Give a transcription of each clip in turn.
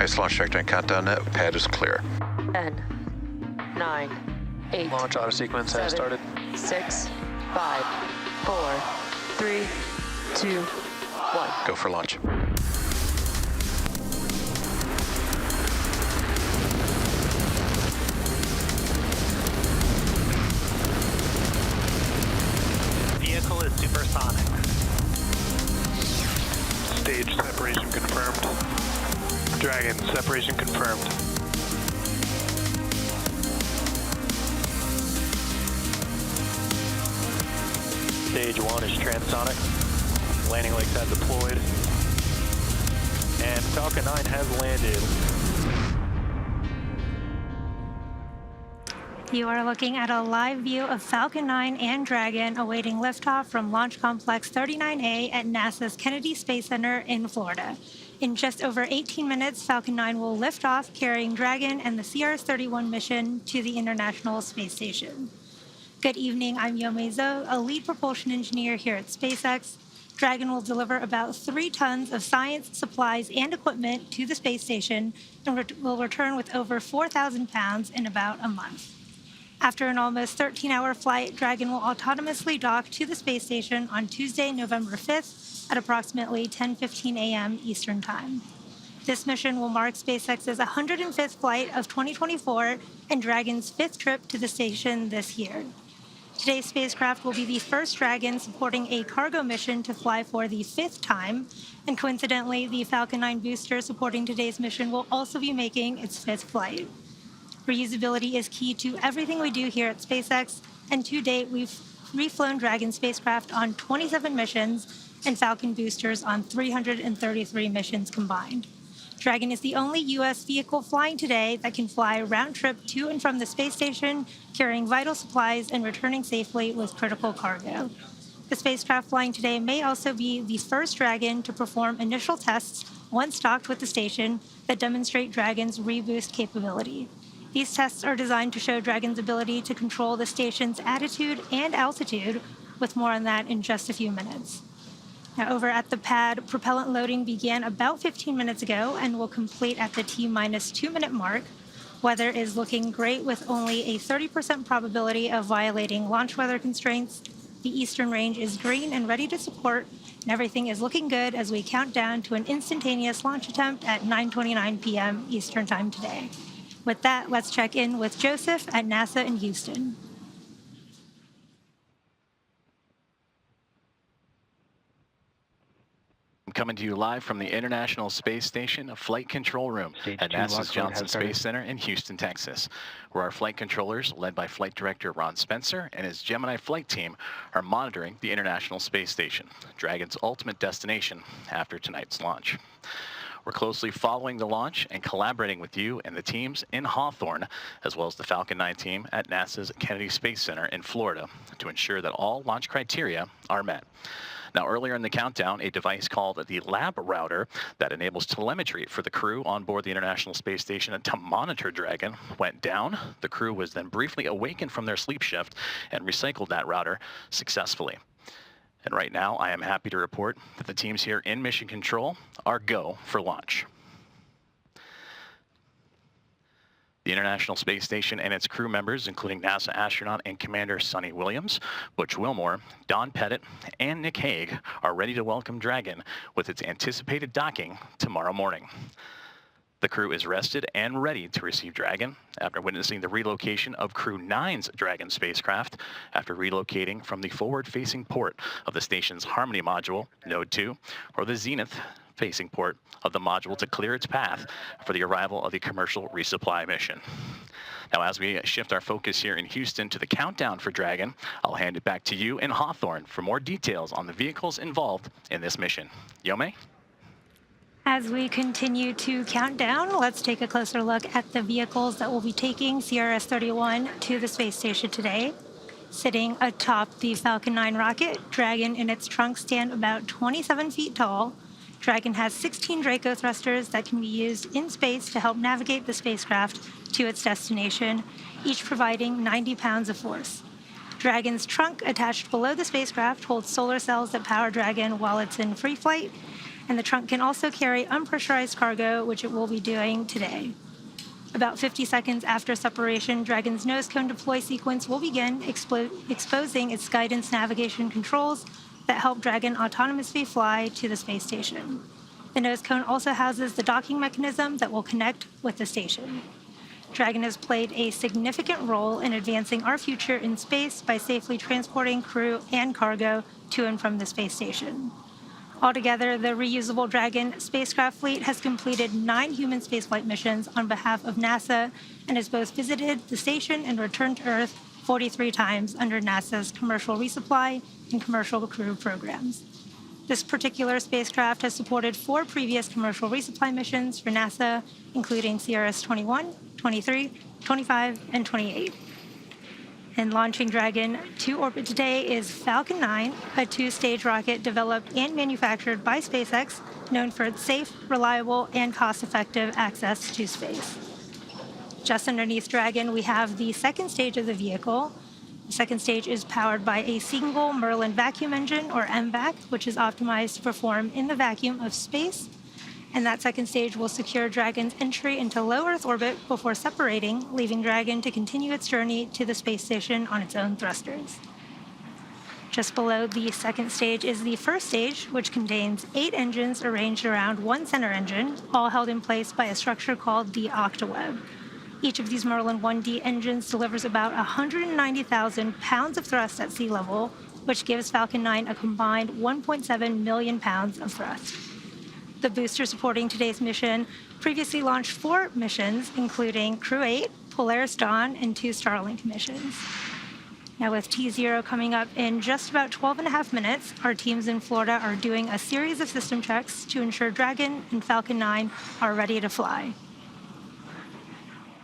Nice launch trajectory countdown net. Pad is clear. 10, 9, 8. Launch auto sequence has started. 6, 5, 4, 3, 2, 1. Go for launch. Vehicle is supersonic. Stage separation confirmed. Dragon, separation confirmed. Stage 1 is transonic. Landing legs have deployed. And Falcon 9 has landed. You are looking at a live view of Falcon 9 and Dragon awaiting liftoff from Launch Complex 39A at NASA's Kennedy Space Center in Florida. In just over 18 minutes, Falcon 9 will lift off carrying Dragon and the CRS-31 mission to the International Space Station. Good evening, I'm Yomei Zhou, a lead propulsion engineer here at SpaceX. Dragon will deliver about 3 tons of science, supplies, and equipment to the space station and will return with over 4,000 pounds in about a month. After an almost 13-hour flight, Dragon will autonomously dock to the space station on Tuesday, November 5th at approximately 10:15 a.m. Eastern Time. This mission will mark SpaceX's 105th flight of 2024 and Dragon's 5th trip to the station this year. Today's spacecraft will be the first Dragon supporting a cargo mission to fly for the 5th time, and coincidentally, the Falcon 9 booster supporting today's mission will also be making its 5th flight. Reusability is key to everything we do here at SpaceX, and to date, we've reflown Dragon spacecraft on 27 missions and Falcon boosters on 333 missions combined. Dragon is the only U.S. vehicle flying today that can fly round trip to and from the space station, carrying vital supplies and returning safely with critical cargo. The spacecraft flying today may also be the first Dragon to perform initial tests once docked with the station that demonstrate Dragon's reboost capability. These tests are designed to show Dragon's ability to control the station's attitude and altitude, with more on that in just a few minutes. Now, over at the pad, propellant loading began about 15 minutes ago and will complete at the T-minus 2-minute mark. Weather is looking great with only a 30% probability of violating launch weather constraints. The eastern range is green and ready to support, and everything is looking good as we count down to an instantaneous launch attempt at 9:29 p.m. Eastern Time today. With that, let's check in with Joseph at NASA in Houston. I'm coming to you live from the International Space Station Flight Control Room at NASA's Johnson Space Center in Houston, Texas, where our flight controllers, led by Flight Director Ron Spencer and his Gemini flight team, are monitoring the International Space Station, Dragon's ultimate destination after tonight's launch. We're closely following the launch and collaborating with you and the teams in Hawthorne, as well as the Falcon 9 team at NASA's Kennedy Space Center in Florida, to ensure that all launch criteria are met. Now, earlier in the countdown, a device called the Lab Router that enables telemetry for the crew on board the International Space Station to monitor Dragon went down. The crew was then briefly awakened from their sleep shift and recycled that router successfully. And right now, I am happy to report that the teams here in Mission Control are go for launch. The International Space Station and its crew members, including NASA astronaut and Commander Sonny Williams, Butch Wilmore, Don Pettit, and Nick Hague, are ready to welcome Dragon with its anticipated docking tomorrow morning. The crew is rested and ready to receive Dragon after witnessing the relocation of Crew 9's Dragon spacecraft after relocating from the forward-facing port of the station's Harmony module, Node 2, or the zenith-facing port of the module to clear its path for the arrival of the commercial resupply mission. Now, as we shift our focus here in Houston to the countdown for Dragon, I'll hand it back to you in Hawthorne for more details on the vehicles involved in this mission. Yomei? As we continue to count down, let's take a closer look at the vehicles that will be taking CRS-31 to the space station today. Sitting atop the Falcon 9 rocket, Dragon in its trunk stand about 27 feet tall. Dragon has 16 Draco thrusters that can be used in space to help navigate the spacecraft to its destination, each providing 90 pounds of force. Dragon's trunk attached below the spacecraft holds solar cells that power Dragon while it's in free flight. And the trunk can also carry unpressurized cargo, which it will be doing today. About 50 seconds after separation, Dragon's nose cone deploy sequence will begin exposing its guidance navigation controls that help Dragon autonomously fly to the space station. The nose cone also houses the docking mechanism that will connect with the station. Dragon has played a significant role in advancing our future in space by safely transporting crew and cargo to and from the space station. Altogether, the reusable Dragon spacecraft fleet has completed 9 human spaceflight missions on behalf of NASA and has both visited the station and returned to Earth 43 times under NASA's commercial resupply and commercial crew programs. This particular spacecraft has supported 4 previous commercial resupply missions for NASA, including CRS-21, 23, 25, and 28. And launching Dragon to orbit today is Falcon 9, a 2-stage rocket developed and manufactured by SpaceX, known for its safe, reliable, and cost-effective access to space. Just underneath Dragon, we have the second stage of the vehicle. The second stage is powered by a single Merlin vacuum engine, or MVAC, which is optimized to perform in the vacuum of space. And that second stage will secure Dragon's entry into low Earth orbit before separating, leaving Dragon to continue its journey to the space station on its own thrusters. Just below the second stage is the first stage, which contains 8 engines arranged around one center engine, all held in place by a structure called the octaweb. Each of these Merlin 1D engines delivers about 190,000 pounds of thrust at sea level, which gives Falcon 9 a combined 1.7 million pounds of thrust. The booster supporting today's mission previously launched 4 missions, including Crew 8, Polaris Dawn, and 2 Starlink missions. Now, with T0 coming up in just about 12 and a half minutes, our teams in Florida are doing a series of system checks to ensure Dragon and Falcon 9 are ready to fly.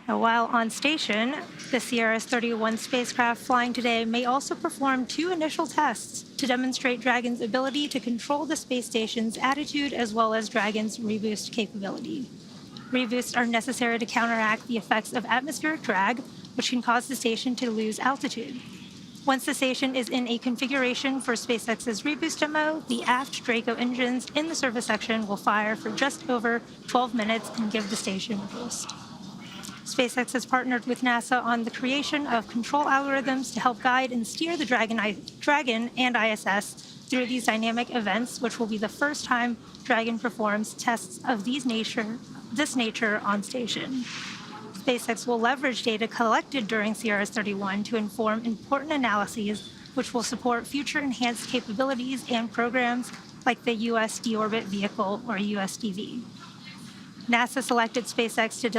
Now, while on station, the CRS-31 spacecraft flying today may also perform 2 initial tests to demonstrate Dragon's ability to control the space station's attitude as well as Dragon's reboost capability. Reboosts are necessary to counteract the effects of atmospheric drag, which can cause the station to lose altitude. Once the station is in a configuration for SpaceX's reboost demo, the aft Draco engines in the service section will fire for just over 12 minutes and give the station a boost. SpaceX has partnered with NASA on the creation of control algorithms to help guide and steer the Dragon and ISS through these dynamic events, which will be the first time Dragon performs tests of this nature on station. SpaceX will leverage data collected during CRS-31 to inform important analyses, which will support future enhanced capabilities and programs like the U.S. Deorbit Vehicle, or USDV. NASA selected SpaceX to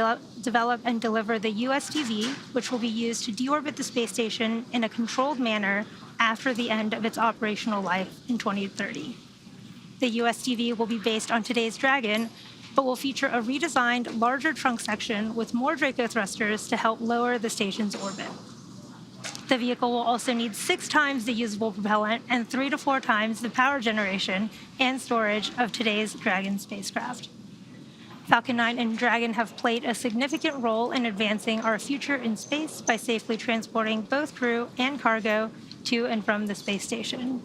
develop and deliver the USDV, which will be used to deorbit the space station in a controlled manner after the end of its operational life in 2030. The USDV will be based on today's Dragon, but will feature a redesigned, larger trunk section with more Draco thrusters to help lower the station's orbit. The vehicle will also need 6 times the usable propellant and 3 to 4 times the power generation and storage of today's Dragon spacecraft. Falcon 9 and Dragon have played a significant role in advancing our future in space by safely transporting both crew and cargo to and from the space station.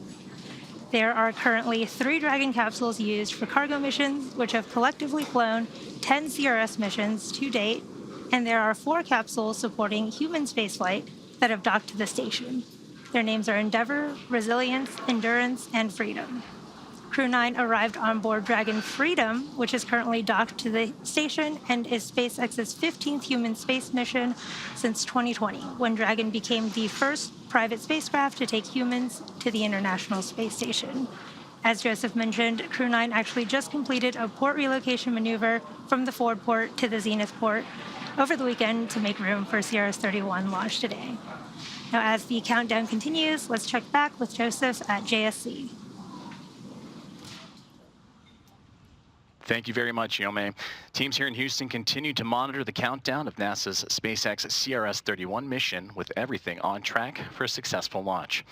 There are currently 3 Dragon capsules used for cargo missions, which have collectively flown 10 CRS missions to date, and there are 4 capsules supporting human spaceflight that have docked to the station. Their names are Endeavour, Resilience, Endurance, and Freedom. Crew 9 arrived on board Dragon Freedom, which is currently docked to the station and is SpaceX's 15th human space mission since 2020, when Dragon became the first private spacecraft to take humans to the International Space Station. As Joseph mentioned, Crew 9 actually just completed a port relocation maneuver from the forward port to the zenith port over the weekend to make room for CRS-31 launch today. Now, as the countdown continues, let's check back with Joseph at JSC. Thank you very much, Yome. Teams here in Houston continue to monitor the countdown of NASA's SpaceX CRS-31 mission with everything on track for a successful launch.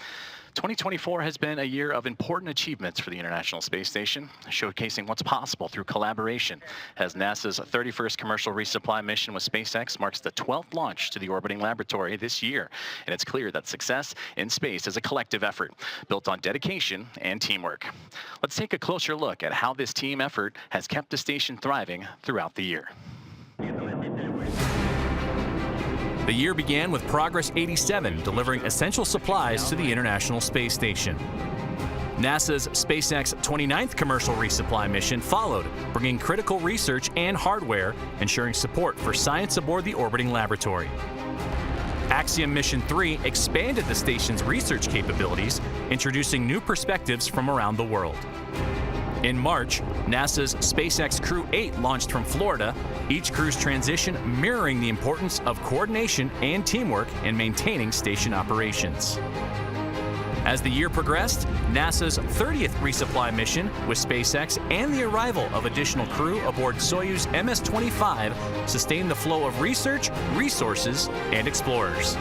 2024 has been a year of important achievements for the International Space Station, showcasing what's possible through collaboration, as NASA's 31st commercial resupply mission with SpaceX marks the 12th launch to the orbiting laboratory this year. And it's clear that success in space is a collective effort, built on dedication and teamwork. Let's take a closer look at how this team effort has kept the station thriving throughout the year. The year began with Progress 87 delivering essential supplies to the International Space Station. NASA's SpaceX 29th commercial resupply mission followed, bringing critical research and hardware, ensuring support for science aboard the orbiting laboratory. Axiom Mission 3 expanded the station's research capabilities, introducing new perspectives from around the world. In March, NASA's SpaceX Crew 8 launched from Florida, each crew's transition mirroring the importance of coordination and teamwork in maintaining station operations. As the year progressed, NASA's 30th resupply mission with SpaceX and the arrival of additional crew aboard Soyuz MS-25 sustained the flow of research, resources, and explorers.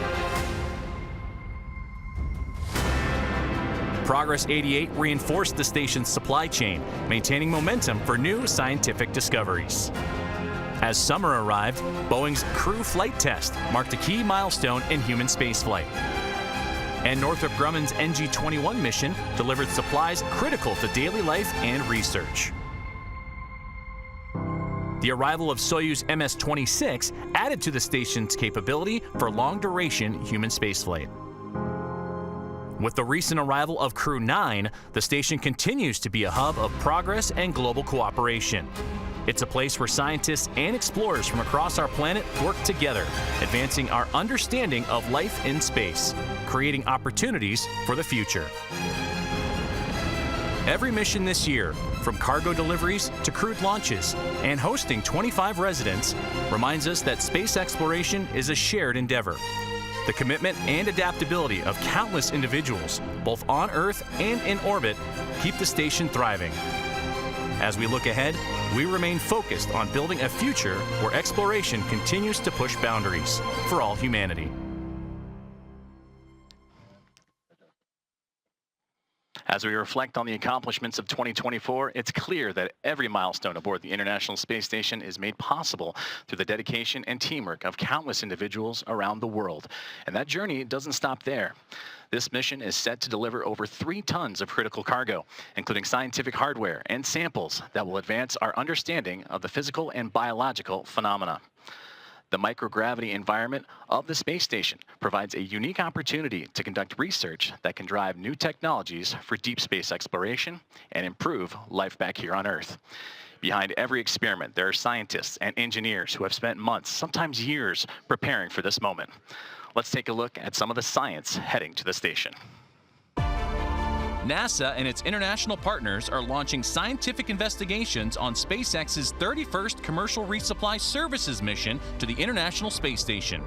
Progress 88 reinforced the station's supply chain, maintaining momentum for new scientific discoveries. As summer arrived, Boeing's Crew Flight Test marked a key milestone in human spaceflight. And Northrop Grumman's NG-21 mission delivered supplies critical to daily life and research. The arrival of Soyuz MS-26 added to the station's capability for long-duration human spaceflight. With the recent arrival of Crew 9, the station continues to be a hub of progress and global cooperation. It's a place where scientists and explorers from across our planet work together, advancing our understanding of life in space, creating opportunities for the future. Every mission this year, from cargo deliveries to crewed launches and hosting 25 residents, reminds us that space exploration is a shared endeavor. The commitment and adaptability of countless individuals, both on Earth and in orbit, keep the station thriving. As we look ahead, we remain focused on building a future where exploration continues to push boundaries for all humanity. As we reflect on the accomplishments of 2024, it's clear that every milestone aboard the International Space Station is made possible through the dedication and teamwork of countless individuals around the world. And that journey doesn't stop there. This mission is set to deliver over 3 tons of critical cargo, including scientific hardware and samples that will advance our understanding of the physical and biological phenomena. The microgravity environment of the space station provides a unique opportunity to conduct research that can drive new technologies for deep space exploration and improve life back here on Earth. Behind every experiment, there are scientists and engineers who have spent months, sometimes years, preparing for this moment. Let's take a look at some of the science heading to the station. NASA and its international partners are launching scientific investigations on SpaceX's 31st commercial resupply services mission to the International Space Station.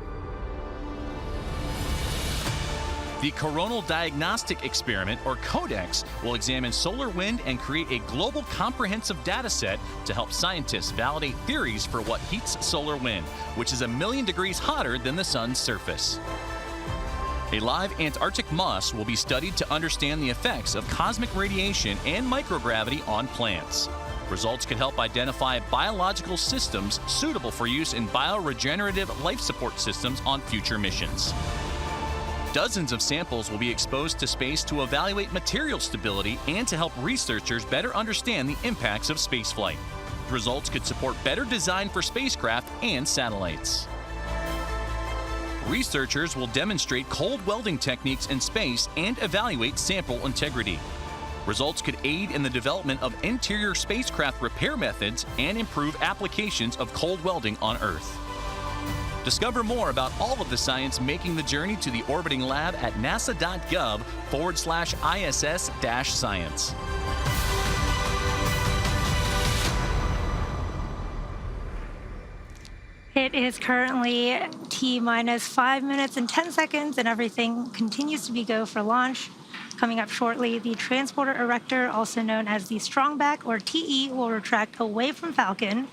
The Coronal Diagnostic Experiment, or CODEX, will examine solar wind and create a global comprehensive data set to help scientists validate theories for what heats solar wind, which is 1,000,000 degrees hotter than the sun's surface. A live Antarctic moss will be studied to understand the effects of cosmic radiation and microgravity on plants. Results could help identify biological systems suitable for use in bioregenerative life support systems on future missions. Dozens of samples will be exposed to space to evaluate material stability and to help researchers better understand the impacts of spaceflight. Results could support better design for spacecraft and satellites. Researchers will demonstrate cold welding techniques in space and evaluate sample integrity. Results could aid in the development of interior spacecraft repair methods and improve applications of cold welding on Earth. Discover more about all of the science making the journey to the orbiting lab at nasa.gov/ISS-science. It is currently T-minus 5 minutes and 10 seconds, and everything continues to be go for launch. Coming up shortly, the transporter erector, also known as the strongback, or TE, will retract away from Falcon.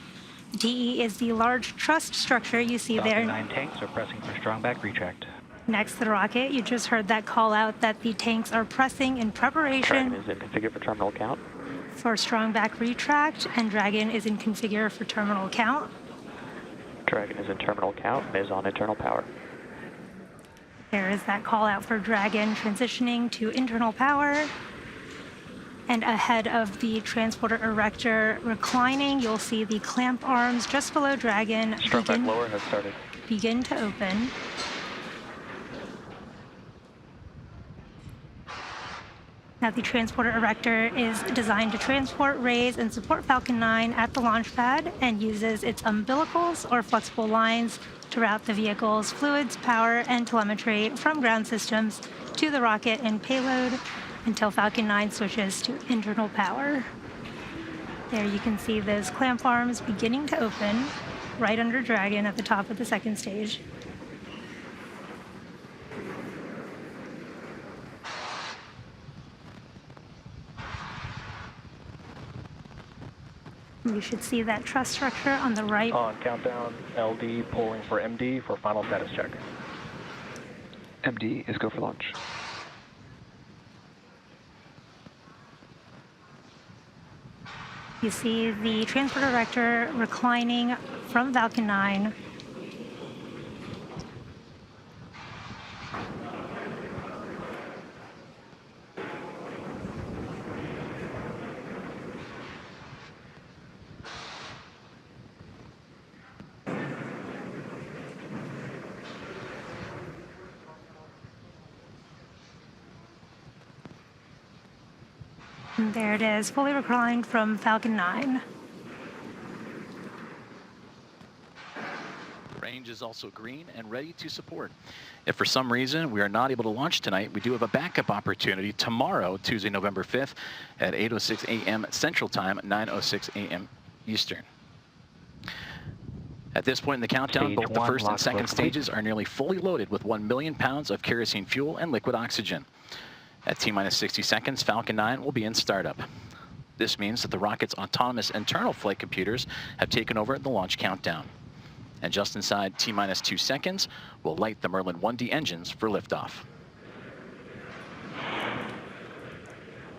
The TE is the large truss structure you see there. Falcon 9 tanks are pressing for strongback retract. Next to the rocket, you just heard that call out that the tanks are pressing in preparation Dragon is in configure for terminal count. for strong back retract, and Dragon is in configure for terminal count. Dragon is in terminal count and is on internal power. There is that call out for Dragon transitioning to internal power. And ahead of the transporter erector reclining, you'll see the clamp arms just below Dragon Strong back lower has started. begin to open. Now the transporter erector is designed to transport, raise, and support Falcon 9 at the launch pad and uses its umbilicals or flexible lines to route the vehicle's fluids, power, and telemetry from ground systems to the rocket and payload until Falcon 9 switches to internal power. There you can see those clamp arms beginning to open right under Dragon at the top of the second stage. You should see that truss structure on the right. On countdown, LD pulling for MD for final status check. MD is go for launch. You see the transporter erector reclining from Falcon 9. And there it is, fully reclined from Falcon 9. Range is also green and ready to support. If for some reason we are not able to launch tonight, we do have a backup opportunity tomorrow, Tuesday, November 5th at 8:06 a.m. Central Time, 9:06 a.m. Eastern. At this point in the countdown, both the first and second stages are nearly fully loaded with 1 million pounds of kerosene fuel and liquid oxygen. At T-minus 60 seconds, Falcon 9 will be in startup. This means that the rocket's autonomous internal flight computers have taken over the launch countdown. And just inside T-minus 2 seconds, we'll light the Merlin 1D engines for liftoff.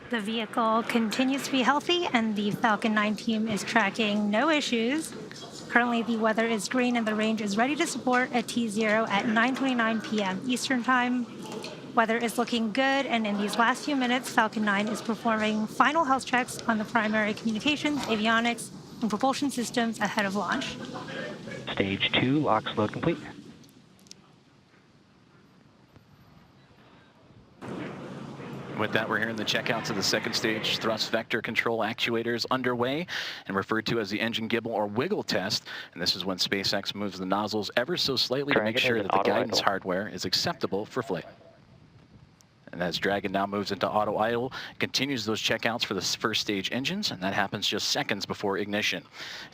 The vehicle continues to be healthy, and the Falcon 9 team is tracking no issues. Currently, the weather is green, and the range is ready to support at T0 at 9:29 p.m. Eastern Time. Weather is looking good, and in these last few minutes, Falcon 9 is performing final health checks on the primary communications, avionics, and propulsion systems ahead of launch. Stage 2, locks load complete. With that, we're hearing the checkouts of the second stage thrust vector control actuators underway and referred to as the engine gibble or wiggle test. And this is when SpaceX moves the nozzles ever so slightly to make sure that the guidance hardware is acceptable for flight. And as Dragon now moves into auto idle, continues those checkouts for the first stage engines, and that happens just seconds before ignition.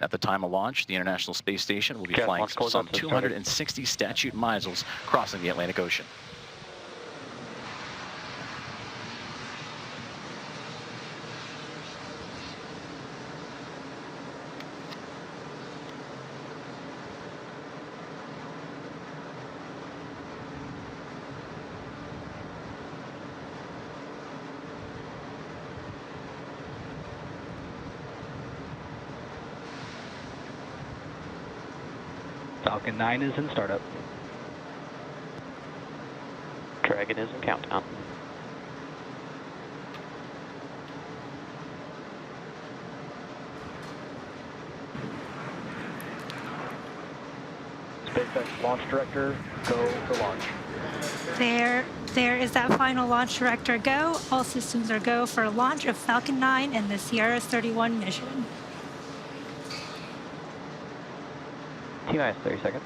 At the time of launch, the International Space Station will be flying some 260 statute miles crossing the Atlantic Ocean. Falcon 9 is in startup. Dragon is in countdown. SpaceX launch director, go for launch. There is that final launch director go. All systems are go for launch of Falcon 9 and the Sierra 31 mission. T-minus 30 seconds.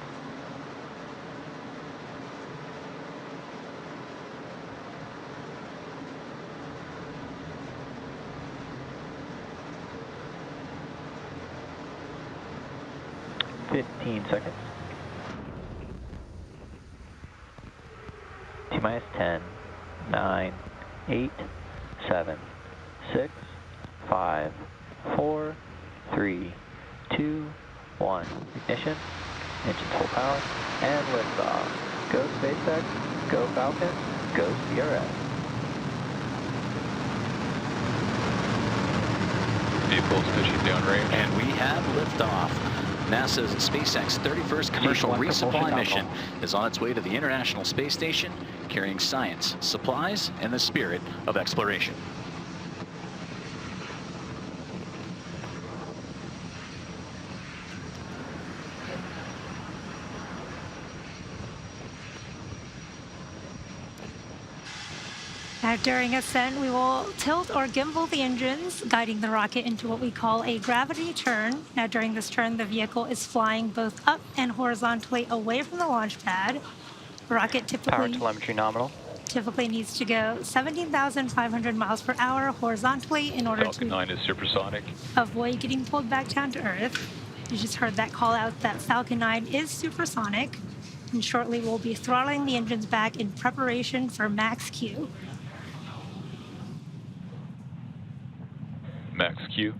Seconds. T-minus 10, 9, 8, 7, 6, 5, 4, 3, 2, 1. Ignition, engines full power, and liftoff. Go SpaceX. SpaceX, go Falcon, go CRS. Vehicles pushing downrange. And we have liftoff. NASA's SpaceX 31st commercial resupply mission is on its way to the International Space Station, carrying science, supplies, and the spirit of exploration. Now, during ascent, we will tilt or gimbal the engines, guiding the rocket into what we call a gravity turn. Now, during this turn, the vehicle is flying both up and horizontally away from the launch pad. The rocket Power telemetry nominal. typically needs to go 17,500 miles per hour horizontally in order Falcon 9 is supersonic. avoid getting pulled back down to Earth. You just heard that call out that Falcon 9 is supersonic. And shortly, we'll be throttling the engines back in preparation for max Q. Max Q.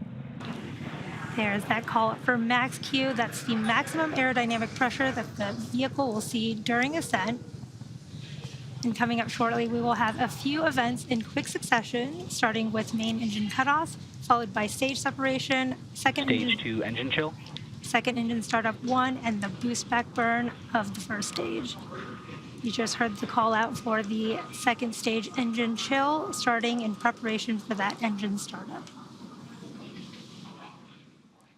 There's that call up for max Q. That's the maximum aerodynamic pressure that the vehicle will see during ascent. And coming up shortly, we will have a few events in quick succession, starting with main engine cutoff, followed by stage separation, Stage 2 engine chill. second engine startup 1, and the boost back burn of the first stage. You just heard the call out for the second stage engine chill, starting in preparation for that engine startup.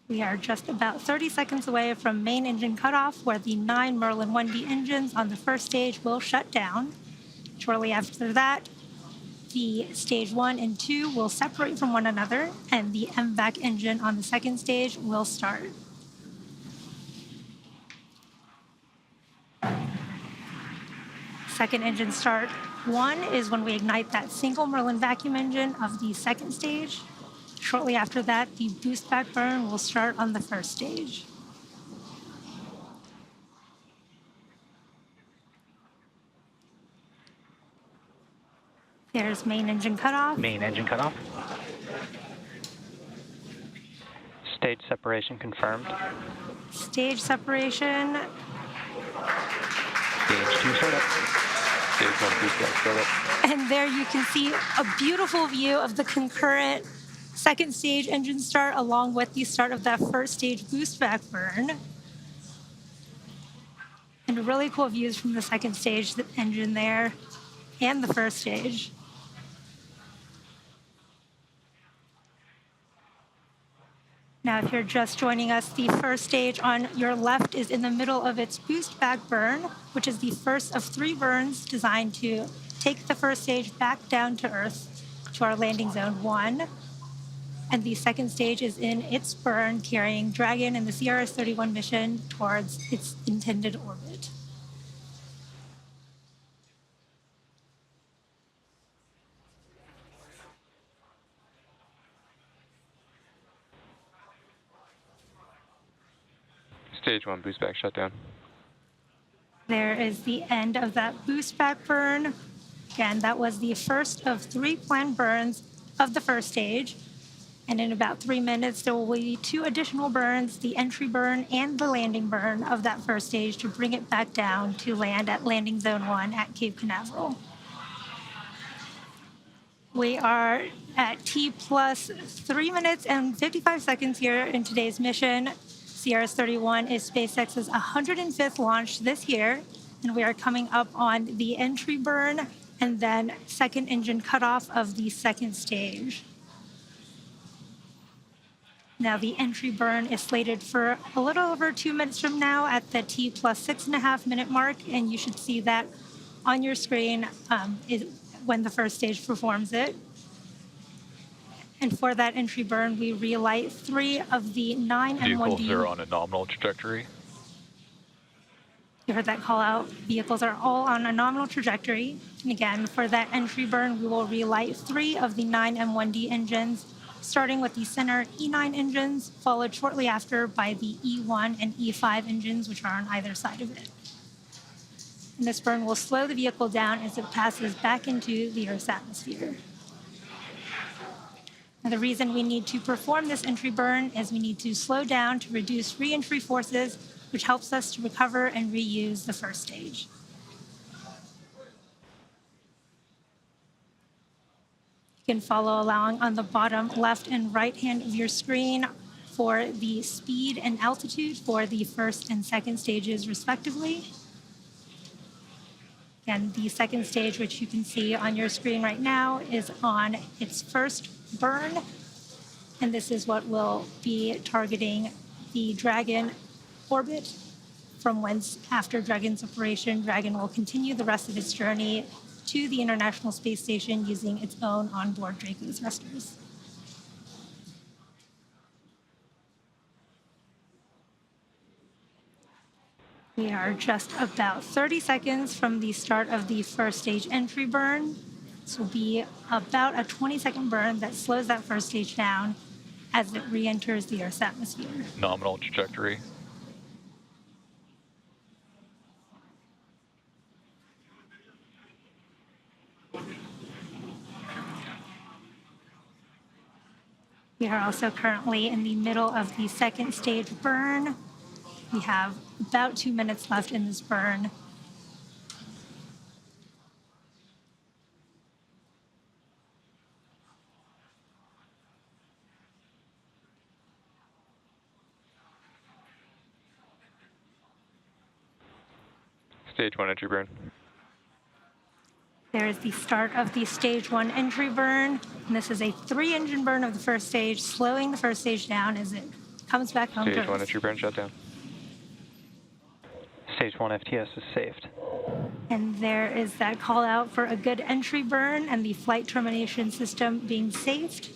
We are just about 30 seconds away from main engine cutoff, where the 9 Merlin 1D engines on the first stage will shut down. Shortly after that, the stage 1 and 2 will separate from one another, and the MVAC engine on the second stage will start. Second engine start 1 is when we ignite that single Merlin vacuum engine of the second stage. Shortly after that, the boost back burn will start on the first stage. There's main engine cutoff. Main engine cutoff. Stage separation confirmed. Stage separation. Stage 2 startup. Stage 1 boost back startup. And there you can see a beautiful view of the concurrent second stage engine start, along with the start of that first stage boost back burn. And really cool views from the second stage engine there and the first stage. Now, if you're just joining us, the first stage on your left is in the middle of its boost back burn, which is the first of 3 burns designed to take the first stage back down to Earth to our landing zone 1. And the second stage is in its burn, carrying Dragon and the CRS-31 mission towards its intended orbit. Stage 1 boost back shutdown. There is the end of that boost back burn. Again, that was the first of 3 planned burns of the first stage. And in about 3 minutes, there will be 2 additional burns, the entry burn and the landing burn of that first stage, to bring it back down to land at landing zone 1 at Cape Canaveral. We are at T plus 3 minutes and 55 seconds here in today's mission. CRS-31 is SpaceX's 105th launch this year, and we are coming up on the entry burn and then second engine cutoff of the second stage. Now, the entry burn is slated for a little over 2 minutes from now at the T plus 6.5 minute mark, and you should see that on your screen when the first stage performs it. And for that entry burn, we relight 3 of the 9 M1D. Vehicles are on a nominal trajectory. You heard that call out. Vehicles are all on a nominal trajectory. And again, for that entry burn, we will relight 3 of the 9 M1D engines, starting with the center E9 engines, followed shortly after by the E1 and E5 engines, which are on either side of it. And this burn will slow the vehicle down as it passes back into the Earth's atmosphere. Now, the reason we need to perform this entry burn is we need to slow down to reduce re-entry forces, which helps us to recover and reuse the first stage. You can follow along on the bottom left and right hand of your screen for the speed and altitude for the first and second stages, respectively. And the second stage, which you can see on your screen right now, is on its first burn. And this is what will be targeting the Dragon orbit, from whence, after Dragon's separation, Dragon will continue the rest of its journey to the International Space Station using its own onboard Draco thrusters. We are just about 30 seconds from the start of the first stage entry burn. This will be about a 20-second burn that slows that first stage down as it re-enters the Earth's atmosphere. Nominal trajectory. We are also currently in the middle of the second stage burn. We have about 2 minutes left in this burn. Stage 1 entry burn. There is the start of the stage 1 entry burn, and this is a 3-engine burn of the first stage, slowing the first stage down as it comes back home to Stage 1 Earth. entry burn shutdown. Stage 1 FTS is saved. And there is that call out for a good entry burn and the flight termination system being saved.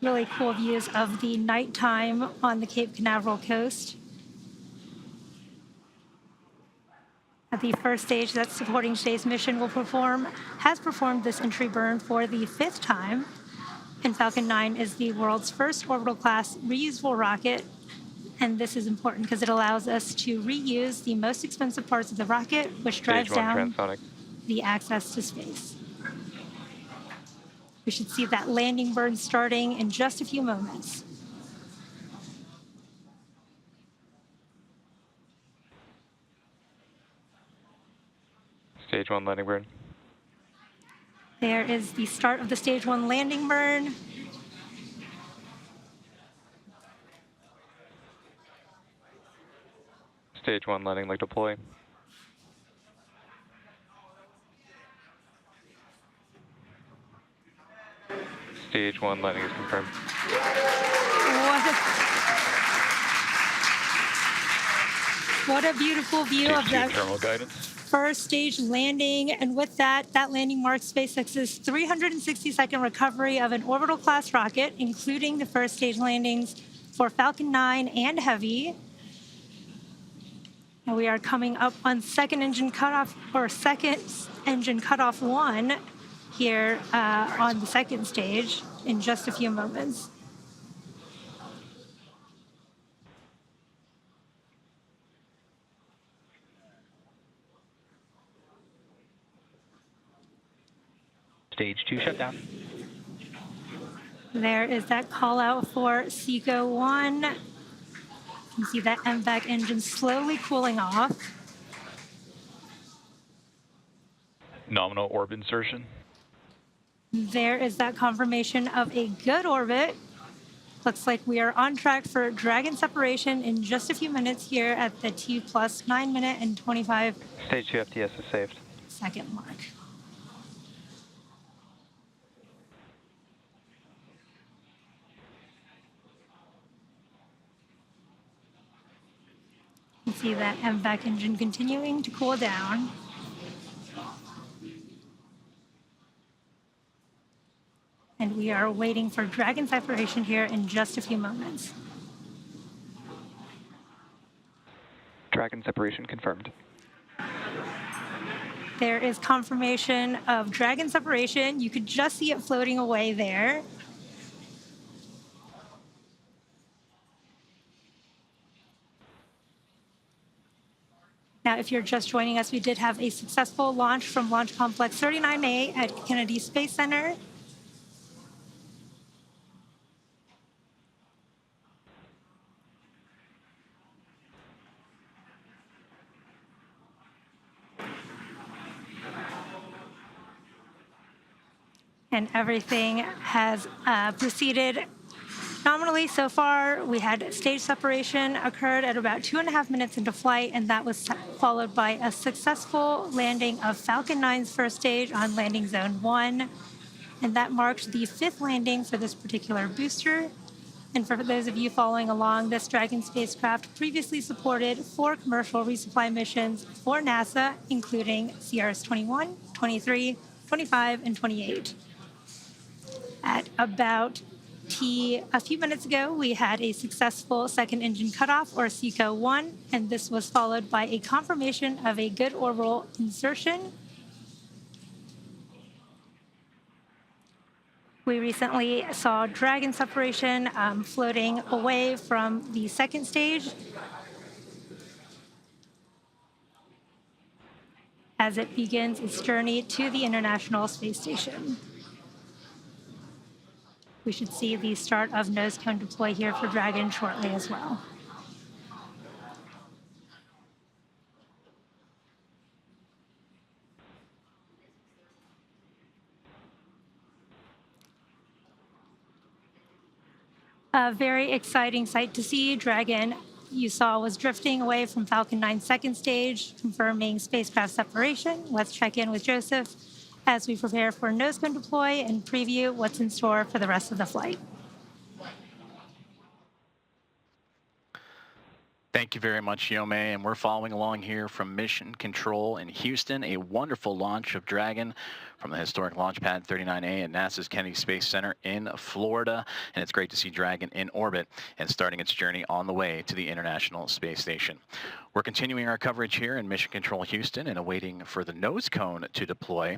Really cool views of the nighttime on the Cape Canaveral coast. At the first stage that supporting today's mission will perform has performed this entry burn for the 5th time. And Falcon 9 is the world's first orbital class reusable rocket. And this is important because it allows us to reuse the most expensive parts of the rocket, which drives Stage 1 down transonic. the access to space. We should see that landing burn starting in just a few moments. Stage 1 landing burn. There is the start of the stage 1 landing burn. Stage 1 landing leg deploy. Stage 1 landing is confirmed. What a beautiful view of Stage 2 that terminal guidance. first stage landing. And with that, that landing marks SpaceX's 360-second recovery of an orbital class rocket, including the first stage landings for Falcon 9 and Heavy. And we are coming up on second engine cutoff 1 here on the second stage in just a few moments. Stage 2 shutdown. There is that call out for SECO 1. You can see that MVAC engine slowly cooling off. Nominal orb insertion. There is that confirmation of a good orbit. Looks like we are on track for Dragon separation in just a few minutes here at the T plus 9 minute and 25 Stage 2 FTS is saved. second mark. You can see that MVAC engine continuing to cool down. And we are waiting for Dragon separation here in just a few moments. Dragon separation confirmed. There is confirmation of Dragon separation. You could just see it floating away there. Now, if you're just joining us, we did have a successful launch from Launch Complex 39A at Kennedy Space Center. And everything has proceeded nominally so far. We had stage separation occurred at about 2.5 minutes into flight, and that was followed by a successful landing of Falcon 9's first stage on landing zone 1. And that marked the 5th landing for this particular booster. And for those of you following along, this Dragon spacecraft previously supported 4 commercial resupply missions for NASA, including CRS-21, 23, 25, and 28. At about a few minutes ago, we had a successful second engine cutoff, or SECO-1, and this was followed by a confirmation of a good orbital insertion. We recently saw Dragon separation floating away from the second stage as it begins its journey to the International Space Station. We should see the start of nose cone deploy here for Dragon shortly as well. A very exciting sight to see. Dragon, you saw, was drifting away from Falcon 9's second stage, confirming spacecraft separation. Let's check in with Joseph as we prepare for nose cone deploy and preview what's in store for the rest of the flight. Thank you very much, Yome, and we're following along here from Mission Control in Houston. A wonderful launch of Dragon from the historic launch pad 39A at NASA's Kennedy Space Center in Florida. And it's great to see Dragon in orbit and starting its journey on the way to the International Space Station. We're continuing our coverage here in Mission Control Houston and awaiting for the nose cone to deploy.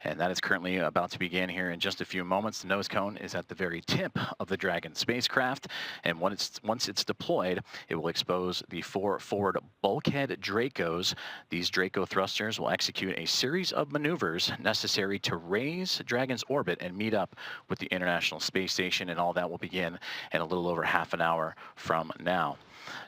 And that is currently about to begin here in just a few moments. The nose cone is at the very tip of the Dragon spacecraft. And once it's deployed, it will expose the 4 forward bulkhead Dracos. These Draco thrusters will execute a series of maneuvers necessary to raise Dragon's orbit and meet up with the International Space Station. And all that will begin in a little over half an hour from now.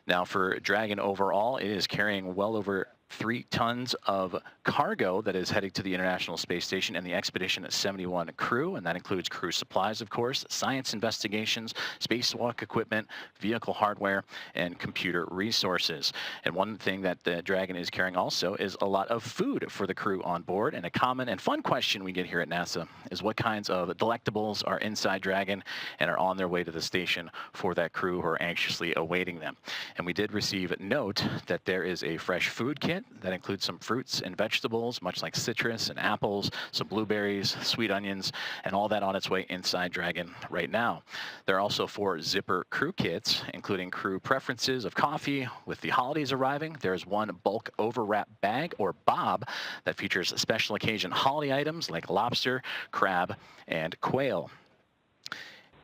Now, for Dragon overall, it is carrying well over 3 tons of cargo that is heading to the International Space Station and the Expedition 71 crew, and that includes crew supplies, of course, science investigations, spacewalk equipment, vehicle hardware, and computer resources. And one thing that the Dragon is carrying also is a lot of food for the crew on board. And a common and fun question we get here at NASA is what kinds of delectables are inside Dragon and are on their way to the station for that crew who are anxiously awaiting them. And we did receive note that there is a fresh food kit that includes some fruits and vegetables, much like citrus and apples, some blueberries, sweet onions, and all that on its way inside Dragon right now. There are also 4 zipper crew kits, including crew preferences of coffee. With the holidays arriving, there's 1 bulk overwrap bag, or BOB, that features special occasion holiday items like lobster, crab, and quail.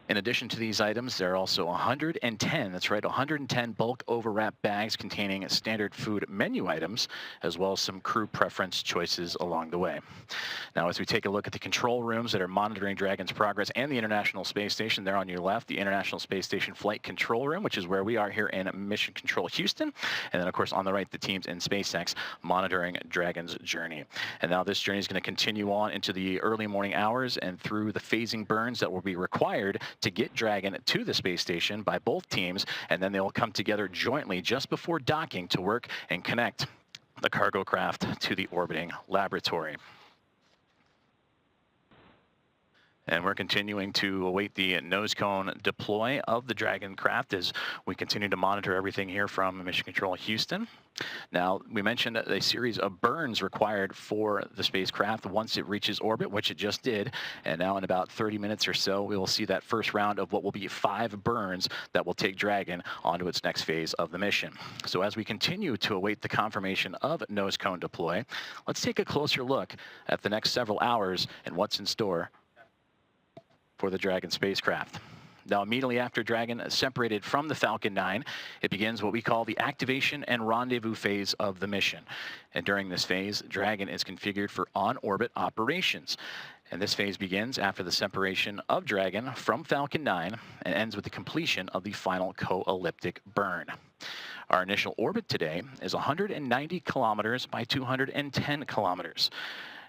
In addition to these items, there are also 110, that's right, 110 bulk overwrap bags containing standard food menu items, as well as some crew preference choices along the way. Now, as we take a look at the control rooms that are monitoring Dragon's progress and the International Space Station, there on your left, the International Space Station Flight Control Room, which is where we are here in Mission Control Houston. And then, of course, on the right, the teams in SpaceX monitoring Dragon's journey. And now this journey is going to continue on into the early morning hours and through the phasing burns that will be required to get Dragon to the space station by both teams, and then they will come together jointly just before docking to work and connect the cargo craft to the orbiting laboratory. And we're continuing to await the nose cone deploy of the Dragon craft as we continue to monitor everything here from Mission Control Houston. Now, we mentioned a series of burns required for the spacecraft once it reaches orbit, which it just did. And now in about 30 minutes or so, we will see that first round of what will be 5 burns that will take Dragon onto its next phase of the mission. So as we continue to await the confirmation of nose cone deploy, let's take a closer look at the next several hours and what's in store for the Dragon spacecraft. Now, immediately after Dragon separated from the Falcon 9, it begins what we call the activation and rendezvous phase of the mission. And during this phase, Dragon is configured for on-orbit operations. And this phase begins after the separation of Dragon from Falcon 9 and ends with the completion of the final co-elliptic burn. Our initial orbit today is 190 kilometers by 210 kilometers.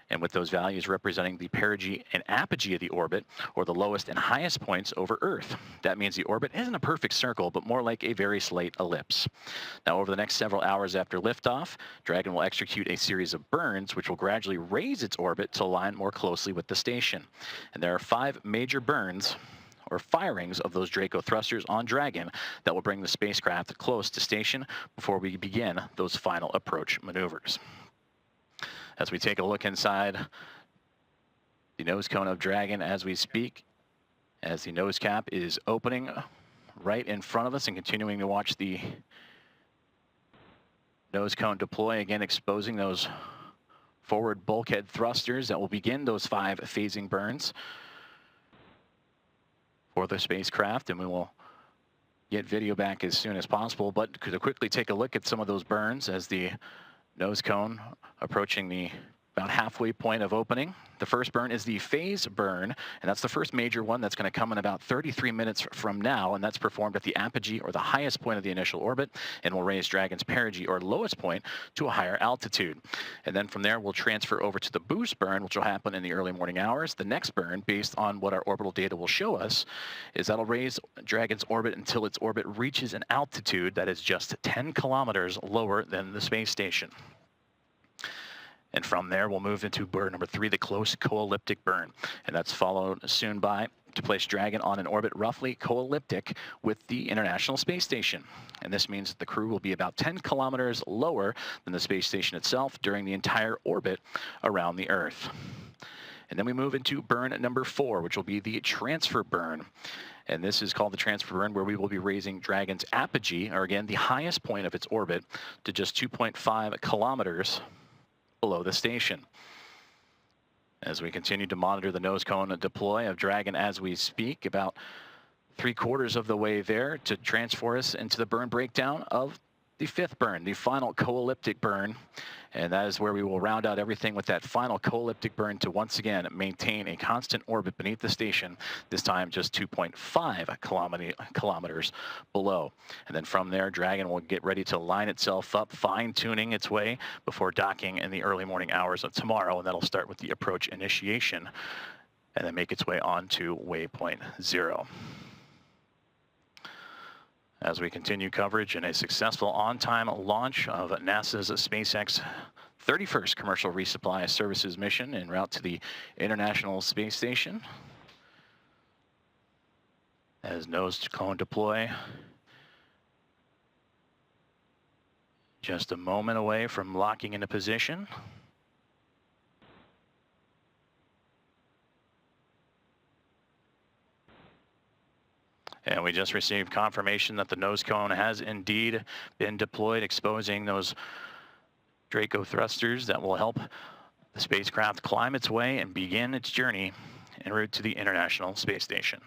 and with those values representing the perigee and apogee of the orbit, or the lowest and highest points over Earth. That means the orbit isn't a perfect circle, but more like a very slight ellipse. Now, over the next several hours after liftoff, Dragon will execute a series of burns, which will gradually raise its orbit to align more closely with the station. And there are 5 major burns, or firings, of those Draco thrusters on Dragon that will bring the spacecraft close to station before we begin those final approach maneuvers. As we take a look inside the nose cone of Dragon as we speak, as the nose cap is opening right in front of us, and continuing to watch the nose cone deploy, again exposing those forward bulkhead thrusters that will begin those 5 phasing burns for the spacecraft, and we will get video back as soon as possible. But to quickly take a look at some of those burns as the nose cone approaching the about halfway point of opening. The first burn is the phase burn, and that's the first major one that's going to come in about 33 minutes from now, and that's performed at the apogee, or the highest point of the initial orbit, and will raise Dragon's perigee, or lowest point, to a higher altitude. And then from there, we'll transfer over to the boost burn, which will happen in the early morning hours. The next burn, based on what our orbital data will show us, is that'll raise Dragon's orbit until its orbit reaches an altitude that is just 10 kilometers lower than the space station. And from there, we'll move into burn number 3, the close co-elliptic burn. And that's followed soon by to place Dragon on an orbit roughly co-elliptic with the International Space Station. And this means that the crew will be about 10 kilometers lower than the space station itself during the entire orbit around the Earth. And then we move into burn number 4, which will be the transfer burn. And this is called the transfer burn, where we will be raising Dragon's apogee, or again, the highest point of its orbit, to just 2.5 kilometers below the station. As we continue to monitor the nose cone deploy of Dragon as we speak, about 3/4 of the way there to transfer us into the burn breakdown of the 5th burn, the final co-elliptic burn. And that is where we will round out everything with that final co-elliptic burn to once again maintain a constant orbit beneath the station, this time just 2.5 kilometers below. And then from there, Dragon will get ready to line itself up, fine-tuning its way before docking in the early morning hours of tomorrow, and that'll start with the approach initiation and then make its way on to waypoint 0. As we continue coverage in a successful on-time launch of NASA's SpaceX 31st Commercial Resupply Services mission en route to the International Space Station. As nose cone deploy just a moment away from locking into position. And we just received confirmation that the nose cone has indeed been deployed, exposing those Draco thrusters that will help the spacecraft climb its way and begin its journey en route to the International Space Station.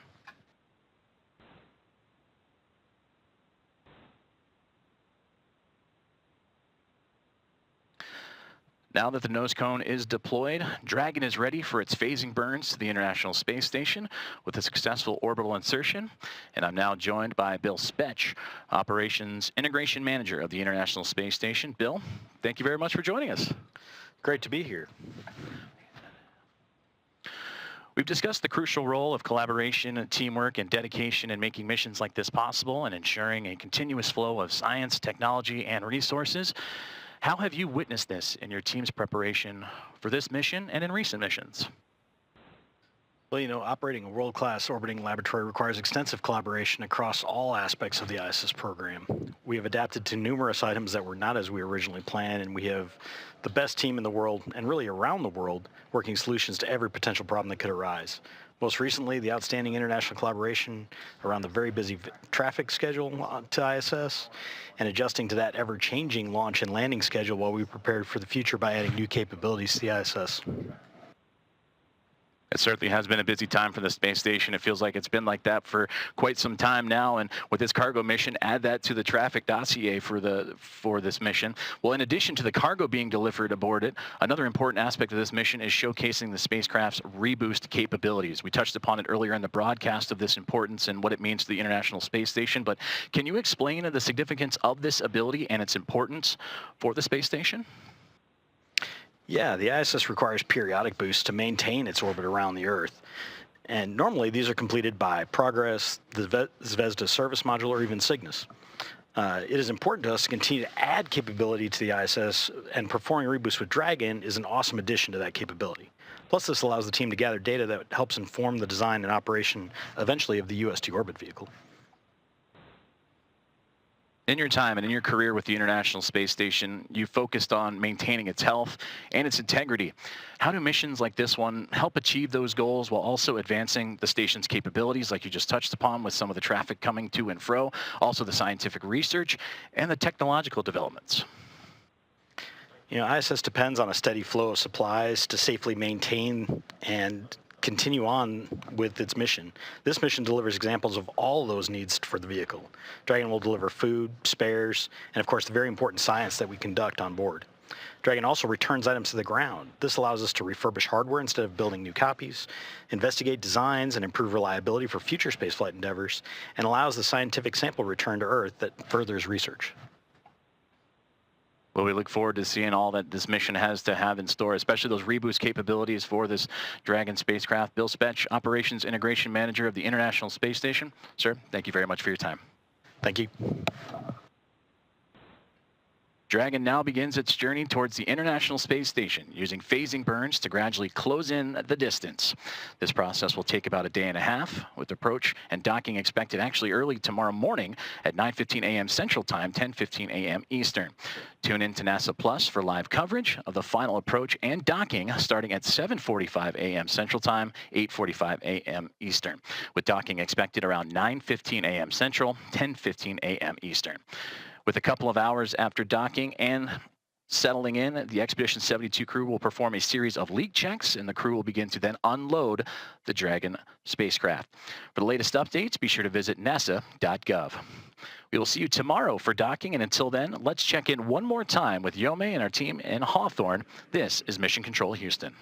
Now that the nose cone is deployed, Dragon is ready for its phasing burns to the International Space Station with a successful orbital insertion. And I'm now joined by Bill Spetch, Operations Integration Manager of the International Space Station. Bill, thank you very much for joining us. Great to be here. We've discussed the crucial role of collaboration, teamwork, and dedication in making missions like this possible and ensuring a continuous flow of science, technology, and resources. How have you witnessed this in your team's preparation for this mission and in recent missions? Well, you know, operating a world-class orbiting laboratory requires extensive collaboration across all aspects of the ISS program. We have adapted to numerous items that were not as we originally planned, and we have the best team in the world, and really around the world, working solutions to every potential problem that could arise. Most recently, the outstanding international collaboration around the very busy traffic schedule to ISS, and adjusting to that ever-changing launch and landing schedule while we prepared for the future by adding new capabilities to the ISS. It certainly has been a busy time for the space station. It feels like it's been like that for quite some time now. And with this cargo mission, add that to the traffic dossier for this mission. Well, in addition to the cargo being delivered aboard it, another important aspect of this mission is showcasing the spacecraft's reboost capabilities. We touched upon it earlier in the broadcast of this importance and what it means to the International Space Station. But can you explain the significance of this ability and its importance for the space station? Yeah, the ISS requires periodic boosts to maintain its orbit around the Earth. And normally these are completed by Progress, the Zvezda service module, or even Cygnus. It is important to us to continue to add capability to the ISS, and performing reboosts with Dragon is an awesome addition to that capability. Plus, this allows the team to gather data that helps inform the design and operation eventually of the UST orbit vehicle. In your time and in your career with the International Space Station, you focused on maintaining its health and its integrity. How do missions like this one help achieve those goals while also advancing the station's capabilities, like you just touched upon with some of the traffic coming to and fro, also the scientific research and the technological developments? You know, ISS depends on a steady flow of supplies to safely maintain and continue on with its mission. This mission delivers examples of all those needs for the vehicle. Dragon will deliver food, spares, and of course the very important science that we conduct on board. Dragon also returns items to the ground. This allows us to refurbish hardware instead of building new copies, investigate designs and improve reliability for future spaceflight endeavors, and allows the scientific sample return to Earth that furthers research. Well, we look forward to seeing all that this mission has to have in store, especially those reboost capabilities for this Dragon spacecraft. Bill Spetch, Operations Integration Manager of the International Space Station. Sir, thank you very much for your time. Thank you. Dragon now begins its journey towards the International Space Station, using phasing burns to gradually close in the distance. This process will take about a day and a half, with approach and docking expected actually early tomorrow morning at 9:15 a.m. Central Time, 10:15 a.m. Eastern. Tune in to NASA Plus for live coverage of the final approach and docking starting at 7:45 a.m. Central Time, 8:45 a.m. Eastern, with docking expected around 9:15 a.m. Central, 10:15 a.m. Eastern. With a couple of hours after docking and settling in, the Expedition 72 crew will perform a series of leak checks, and the crew will begin to then unload the Dragon spacecraft. For the latest updates, be sure to visit nasa.gov. We will see you tomorrow for docking, and until then, let's check in one more time with Yome and our team in Hawthorne. This is Mission Control Houston.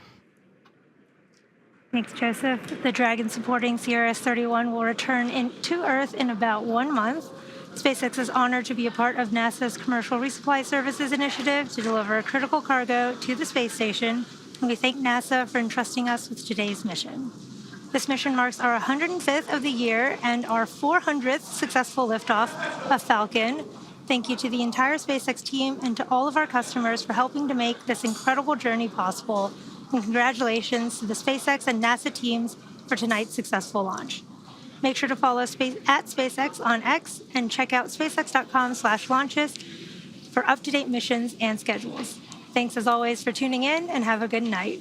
Thanks, Joseph. The Dragon supporting CRS-31 will return to Earth in about 1 month. SpaceX is honored to be a part of NASA's Commercial Resupply Services initiative to deliver critical cargo to the space station, and we thank NASA for entrusting us with today's mission. This mission marks our 105th of the year and our 400th successful liftoff of Falcon. Thank you to the entire SpaceX team and to all of our customers for helping to make this incredible journey possible. And congratulations to the SpaceX and NASA teams for tonight's successful launch. Make sure to follow at SpaceX on X and check out spacex.com/launches for up-to-date missions and schedules. Thanks as always for tuning in, and have a good night.